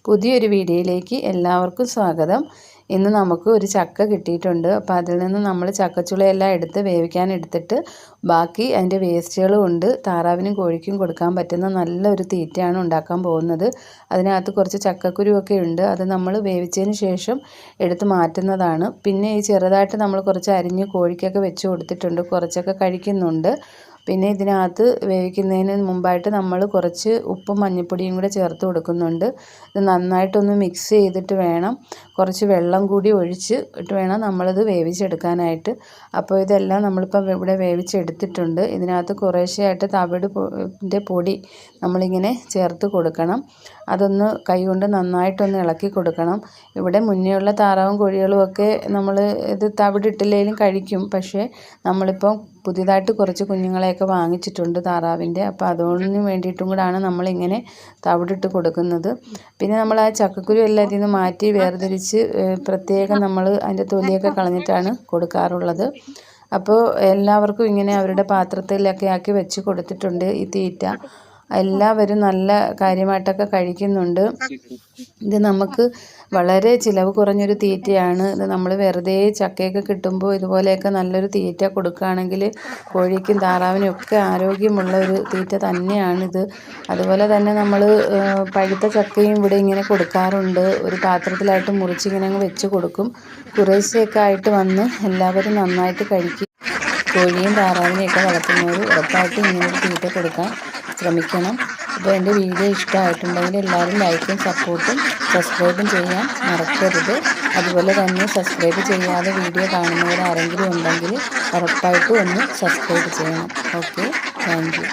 പുതിയൊരു വീഡിയോയിലേക്ക് എല്ലാവർക്കും സ്വാഗതം. ഇന്ന് നമുക്ക് ഒരു ചക്ക കിട്ടിയിട്ടുണ്ട്. അപ്പോൾ അതിൽ നിന്ന് നമ്മൾ ചക്കച്ചുളയെല്ലാം എടുത്ത് വേവിക്കാൻ എടുത്തിട്ട് ബാക്കി അതിൻ്റെ വേസ്റ്റുകൾ കൊണ്ട് താറാവിനും കോഴിക്കും കൊടുക്കാൻ പറ്റുന്ന നല്ലൊരു തീറ്റയാണ് ഉണ്ടാക്കാൻ പോകുന്നത്. അതിനകത്ത് കുറച്ച് ചക്കക്കുരുവൊക്കെ ഉണ്ട്. അത് നമ്മൾ വേവിച്ചതിന് ശേഷം എടുത്ത് മാറ്റുന്നതാണ്. പിന്നെ ഈ ചെറുതായിട്ട് നമ്മൾ കുറച്ച് അരിഞ്ഞ് കോഴിക്കൊക്കെ വെച്ച് കൊടുത്തിട്ടുണ്ട്. കുറച്ചൊക്കെ കഴിക്കുന്നുണ്ട്. പിന്നെ ഇതിനകത്ത് വേവിക്കുന്നതിന് മുമ്പായിട്ട് നമ്മൾ കുറച്ച് ഉപ്പും മഞ്ഞൾപ്പൊടിയും കൂടെ ചേർത്ത് കൊടുക്കുന്നുണ്ട്. ഇത് നന്നായിട്ടൊന്ന് മിക്സ് ചെയ്തിട്ട് വേണം, കുറച്ച് വെള്ളം കൂടി ഒഴിച്ചിട്ട് വേണം നമ്മളിത് വേവിച്ചെടുക്കാനായിട്ട്. അപ്പോൾ ഇതെല്ലാം നമ്മളിപ്പോൾ ഇവിടെ വേവിച്ചെടുത്തിട്ടുണ്ട്. ഇതിനകത്ത് കുറേശ്ശെയായിട്ട് തവിടിൻ്റെ പൊടി നമ്മളിങ്ങനെ ചേർത്ത് കൊടുക്കണം. അതൊന്ന് കൈകൊണ്ട് നന്നായിട്ടൊന്ന് ഇളക്കി കൊടുക്കണം. ഇവിടെ മുന്നേയുള്ള താറാവും കോഴികളും ഒക്കെ നമ്മൾ ഇത് തവിടിട്ടില്ലെങ്കിലും കഴിക്കും. പക്ഷേ നമ്മളിപ്പം പുതിയതായിട്ട് കുറച്ച് കുഞ്ഞുങ്ങളെയൊക്കെ വാങ്ങിച്ചിട്ടുണ്ട് താറാവിൻ്റെ. അപ്പോൾ അതിന് വേണ്ടിയിട്ടും കൂടാണ് നമ്മളിങ്ങനെ തവിടിട്ട് കൊടുക്കുന്നത്. പിന്നെ നമ്മൾ ആ ചക്കക്കുരു എല്ലാം ഇതിൽ നിന്ന് മാറ്റി വേർതിരിച്ച് പ്രത്യേകം നമ്മൾ അതിൻ്റെ തൊലിയൊക്കെ കളഞ്ഞിട്ടാണ് കൊടുക്കാറുള്ളത്. അപ്പോൾ എല്ലാവർക്കും ഇങ്ങനെ അവരുടെ പാത്രത്തിലൊക്കെ ആക്കി വെച്ച് കൊടുത്തിട്ടുണ്ട് ഈ തീറ്റ. എല്ലാവരും നല്ല കാര്യമായിട്ടൊക്കെ കഴിക്കുന്നുണ്ട്. ഇത് നമുക്ക് വളരെ ചിലവ് കുറഞ്ഞൊരു തീറ്റയാണ്. ഇത് നമ്മൾ വെറുതെ ചക്കയൊക്കെ കിട്ടുമ്പോൾ ഇതുപോലെയൊക്കെ നല്ലൊരു തീറ്റ കൊടുക്കുകയാണെങ്കിൽ കോഴിക്കും താറാവിനും ഒക്കെ ആരോഗ്യമുള്ള ഒരു തീറ്റ തന്നെയാണിത്. അതുപോലെ തന്നെ നമ്മൾ പഴുത്ത ചക്കയും ഇവിടെ ഇങ്ങനെ കൊടുക്കാറുണ്ട്. ഒരു പാത്രത്തിലായിട്ട് മുറിച്ചിങ്ങനെ അങ്ങ് വെച്ച് കൊടുക്കും. കുറേശ്ശെയൊക്കെ ആയിട്ട് വന്ന് എല്ലാവരും നന്നായിട്ട് കഴിക്കും. കോഴിയും താറാവിനെയൊക്കെ വളർത്തുന്നവർ ഉറപ്പായിട്ടും ഇങ്ങനൊരു തീറ്റ കൊടുക്കാൻ ശ്രമിക്കണം. അപ്പോൾ എൻ്റെ വീഡിയോ ഇഷ്ടമായിട്ടുണ്ടെങ്കിൽ എല്ലാവരും ലൈക്കും സപ്പോർട്ടും സബ്സ്ക്രൈബും ചെയ്യാൻ മറക്കരുത്. അതുപോലെ തന്നെ സബ്സ്ക്രൈബ് ചെയ്യാതെ വീഡിയോ കാണുന്നവർ ആരെങ്കിലും ഉണ്ടെങ്കിൽ ഉറപ്പായിട്ടും ഒന്ന് സബ്സ്ക്രൈബ് ചെയ്യണം. Okay, thank you.